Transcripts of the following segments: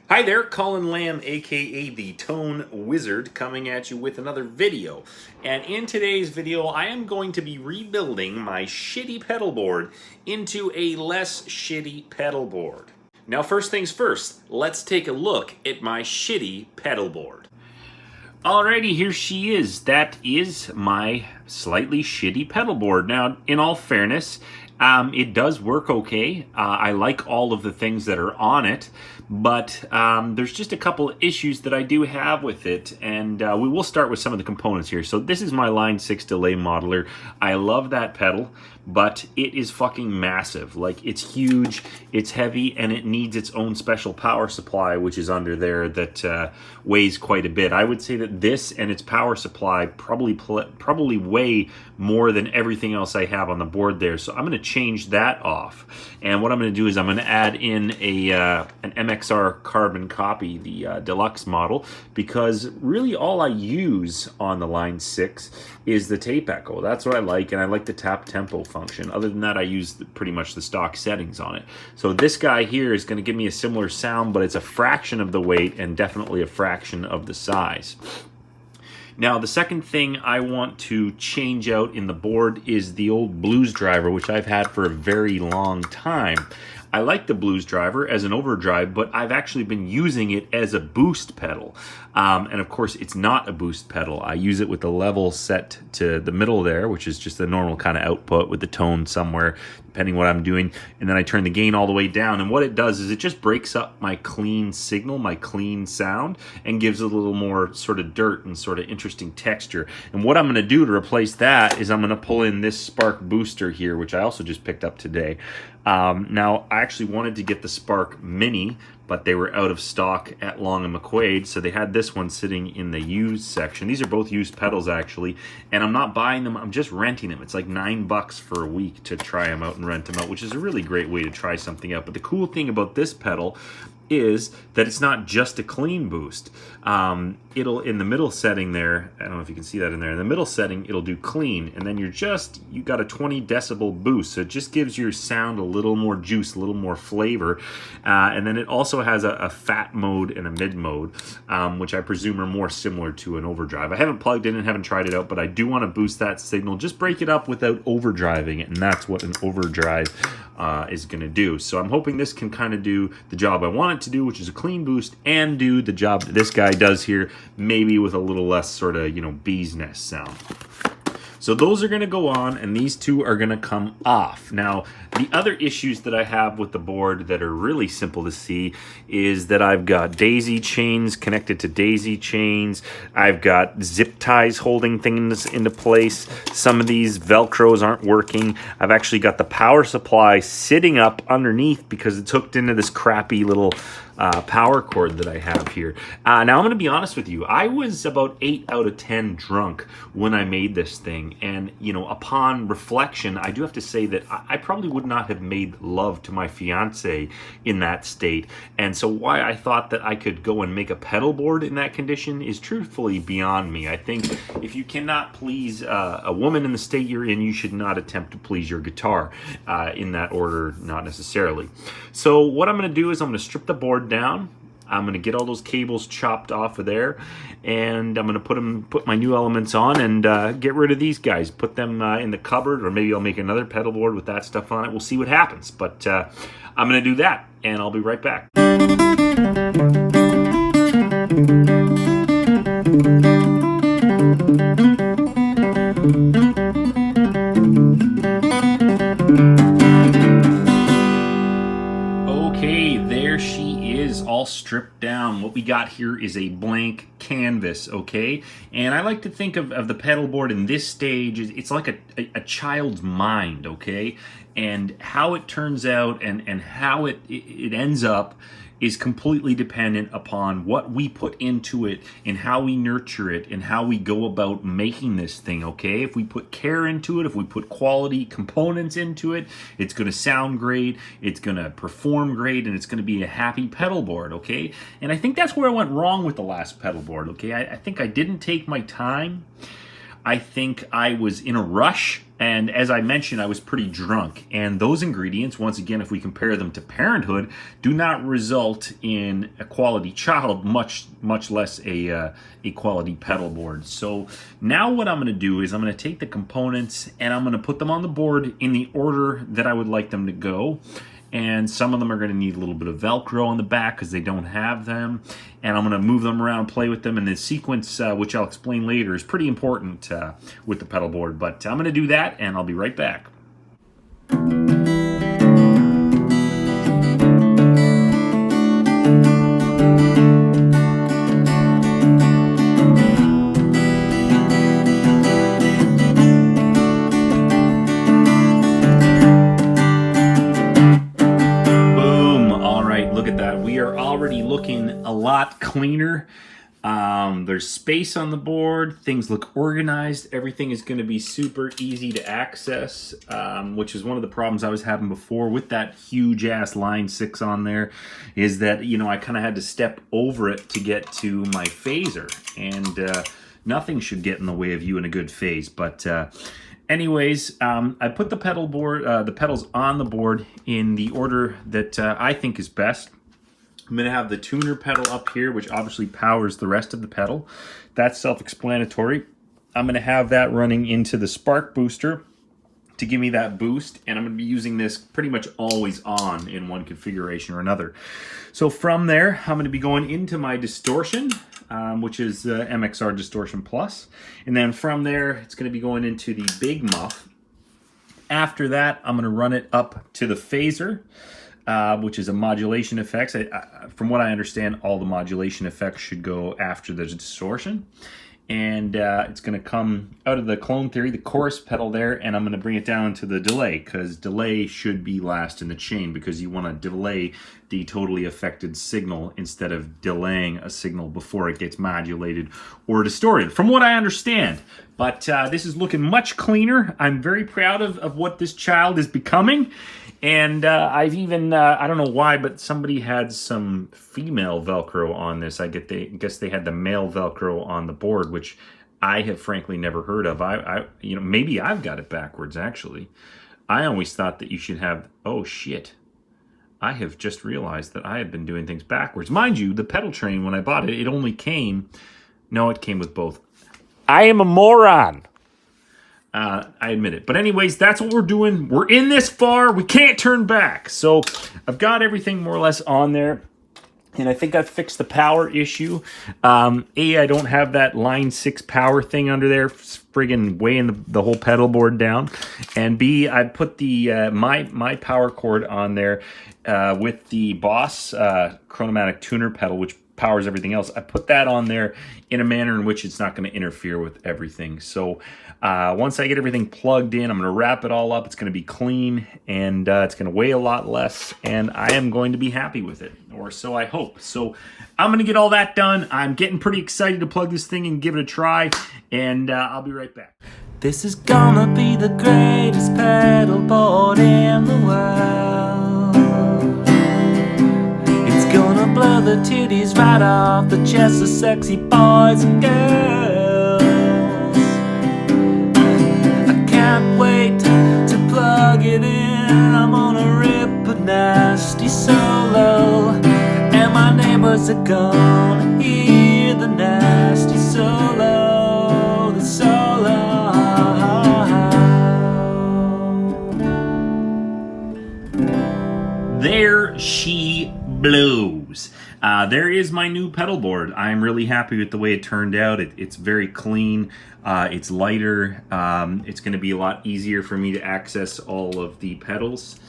Hi there, Colin Lamb, aka the Tone Wizard, coming at you with another video. And in today's video, I am going to be rebuilding my shitty pedal board into a less shitty pedal board. Now, first things first, let's take a look at my shitty pedal board. Alrighty, here she is. That is my slightly shitty pedal board. Now, in all fairness, it does work okay. I like all of the things that are on it, but there's just a couple of issues that I do have with it, and we will start with some of the components here. So this is my Line 6 delay modeler. I love that pedal, but it is fucking massive. Like, it's huge, it's heavy, and it needs its own special power supply, which is under there, that weighs quite a bit. I would say that this and its power supply probably weigh more than everything else I have on the board there. So I'm going to change that off. And what I'm going to do is I'm going to add in an MXR carbon copy, the Deluxe model, because really all I use on the Line 6 is the tape echo. That's what I like, and I like the tap tempo function. Other than that, I use pretty much the stock settings on it. So this guy here is going to give me a similar sound, but it's a fraction of the weight and definitely a fraction of the size. Now, the second thing I want to change out in the board is the old blues driver, which I've had for a very long time. I like the blues driver as an overdrive, but I've actually been using it as a boost pedal. And of course, it's not a boost pedal. I use it with the level set to the middle there, which is just the normal kind of output with the tone somewhere, depending what I'm doing. And then I turn the gain all the way down. And what it does is it just breaks up my clean signal, my clean sound, and gives it a little more sort of dirt and sort of interesting texture. And what I'm going to do to replace that is I'm going to pull in this Spark booster here, which I also just picked up today. Now, I actually wanted to get the Spark Mini, but they were out of stock at Long & McQuaid, so they had this one sitting in the used section. These are both used pedals, actually, and I'm not buying them, I'm just renting them. It's like $9 for a week to try them out and rent them out, which is a really great way to try something out. But the cool thing about this pedal is that it's not just a clean boost. It'll, in the middle setting there, I don't know if you can see that in there, in the middle setting, it'll do clean, and then you got a 20 decibel boost, so it just gives your sound a little more juice, a little more flavor, and then it also has a fat mode and a mid mode, which I presume are more similar to an overdrive. I haven't plugged in and haven't tried it out, but I do want to boost that signal, just break it up without overdriving it, and that's what an overdrive is going to do. So I'm hoping this can kind of do the job I want it to do, which is a clean boost, and do the job that this guy does here, maybe with a little less sort of, bee's nest sound. So those are going to go on, and these two are going to come off. Now, the other issues that I have with the board that are really simple to see is that I've got daisy chains connected to daisy chains. I've got zip ties holding things into place. Some of these Velcros aren't working. I've actually got the power supply sitting up underneath because it's hooked into this crappy little power cord that I have here. Now, I'm going to be honest with you. I was about 8 out of 10 drunk when I made this thing. And, upon reflection, I do have to say that I probably would not have made love to my fiance in that state. And so why I thought that I could go and make a pedal board in that condition is truthfully beyond me. I think if you cannot please a woman in the state you're in, you should not attempt to please your guitar in that order, not necessarily. So what I'm going to do is I'm going to strip the board down. I'm going to get all those cables chopped off of there, and I'm going to put my new elements on and get rid of these guys. Put them in the cupboard, or maybe I'll make another pedal board with that stuff on it. We'll see what happens, but I'm going to do that, and I'll be right back. Okay, there she is, all stripped down. What we got here is a blank canvas, okay? And I like to think of the pedal board in this stage, it's like a child's mind, okay? And how it turns out and how it ends up is completely dependent upon what we put into it and how we nurture it and how we go about making this thing, okay? If we put care into it, if we put quality components into it, it's going to sound great, it's going to perform great, and it's going to be a happy pedal board, okay? And I think that's where I went wrong with the last pedal board, okay? I think I didn't take my time. I think I was in a rush, and as I mentioned, I was pretty drunk. And those ingredients, once again, if we compare them to Parenthood, do not result in a quality child, much less a quality pedal board. So now what I'm going to do is I'm going to take the components and I'm going to put them on the board in the order that I would like them to go. And some of them are going to need a little bit of Velcro on the back because they don't have them. And I'm going to move them around, play with them. And the sequence, which I'll explain later, is pretty important with the pedal board. But I'm going to do that, and I'll be right back. Already looking a lot cleaner. There's space on the board. Things look organized. Everything is going to be super easy to access, which is one of the problems I was having before with that huge ass line 6 on there, is that, you know, I kind of had to step over it to get to my phaser, and nothing should get in the way of you in a good phase. But anyways, I put the pedal board, the pedals on the board in the order that I think is best. I'm going to have the tuner pedal up here, which obviously powers the rest of the pedal. That's self-explanatory. I'm going to have that running into the spark booster to give me that boost, and I'm going to be using this pretty much always on in one configuration or another. So from there, I'm going to be going into my distortion, which is MXR Distortion Plus. And then from there, it's going to be going into the big muff. After that, I'm going to run it up to the phaser, which is a modulation effects. From what I understand, all the modulation effects should go after the distortion. And it's going to come out of the Clone Theory, the chorus pedal there, and I'm going to bring it down to the delay, because delay should be last in the chain, because you want to delay the totally affected signal instead of delaying a signal before it gets modulated or distorted, from what I understand. But this is looking much cleaner. I'm very proud of what this child is becoming. And I've even, I don't know why, but somebody had some female Velcro on this. I guess they had the male Velcro on the board, which I have frankly never heard of. You know, maybe I've got it backwards, actually. I always thought that you should have, oh shit. I have just realized that I have been doing things backwards. Mind you, the Pedaltrain, when I bought it, it only came, no, it came with both. I am a moron. I admit it. But anyways, that's what we're doing. We're in this far. We can't turn back. So I've got everything more or less on there. And I think I've fixed the power issue. A, I don't have that line 6 power thing under there, friggin' weighing the whole pedal board down. And B, I put the my power cord on there with the Boss Chronomatic tuner pedal, which powers everything else. I put that on there in a manner in which it's not going to interfere with everything. So once I get everything plugged in, I'm going to wrap it all up. It's going to be clean, and it's going to weigh a lot less, and I am going to be happy with it, or so I hope. So I'm going to get all that done. I'm getting pretty excited to plug this thing and give it a try, and I'll be right back. This is gonna be the greatest pedal board in the world. It's gonna blow the titties right off the chests of sexy boys and girls. I can't wait to plug it in. I'm gonna rip a nasty solo, and my neighbors are gonna hear the nasty solo, the solo. There she blows. There is my new pedal board. I'm really happy with the way it turned out. It's very clean. It's lighter. It's going to be a lot easier for me to access all of the pedals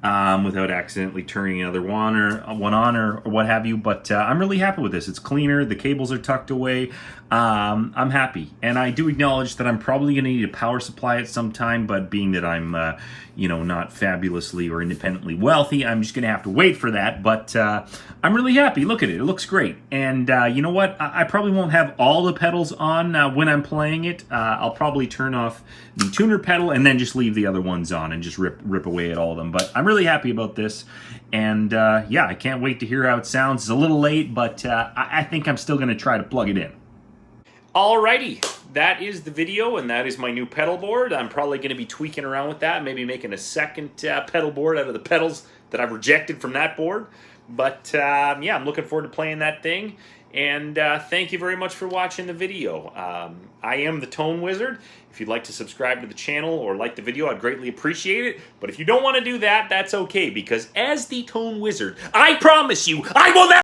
without accidentally turning another one on or what have you. But I'm really happy with this. It's cleaner. The cables are tucked away. I'm happy. And I do acknowledge that I'm probably going to need a power supply at some time, but being that I'm not fabulously or independently wealthy, I'm just going to have to wait for that. But I'm really happy. Look at it. It looks great. And you know what? I probably won't have all the pedals on when I'm playing it. I'll probably turn off the tuner pedal and then just leave the other ones on and just rip away at all of them. But I'm really happy about this. And yeah, I can't wait to hear how it sounds. It's a little late, but I think I'm still going to try to plug it in. Alrighty, that is the video, and that is my new pedal board. I'm probably going to be tweaking around with that, maybe making a second pedal board out of the pedals that I've rejected from that board. But yeah, I'm looking forward to playing that thing. And thank you very much for watching the video. I am the Tone Wizard. If you'd like to subscribe to the channel or like the video, I'd greatly appreciate it. But if you don't want to do that, that's okay, because as the Tone Wizard, I promise you, I will never